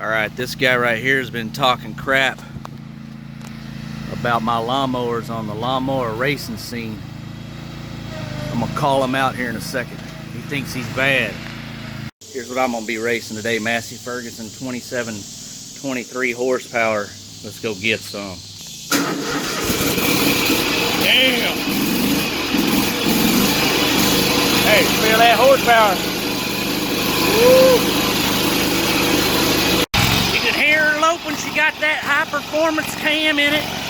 Alright, this guy right here has been talking crap about my lawnmowers on the lawnmower racing scene. I'm gonna call him out here in a second. He thinks he's bad. Here's what I'm gonna be racing today. Massey Ferguson 23 horsepower. Let's go get some. Damn! Hey, feel that horsepower? Woo! You can hear her lope when she got that high performance cam in it.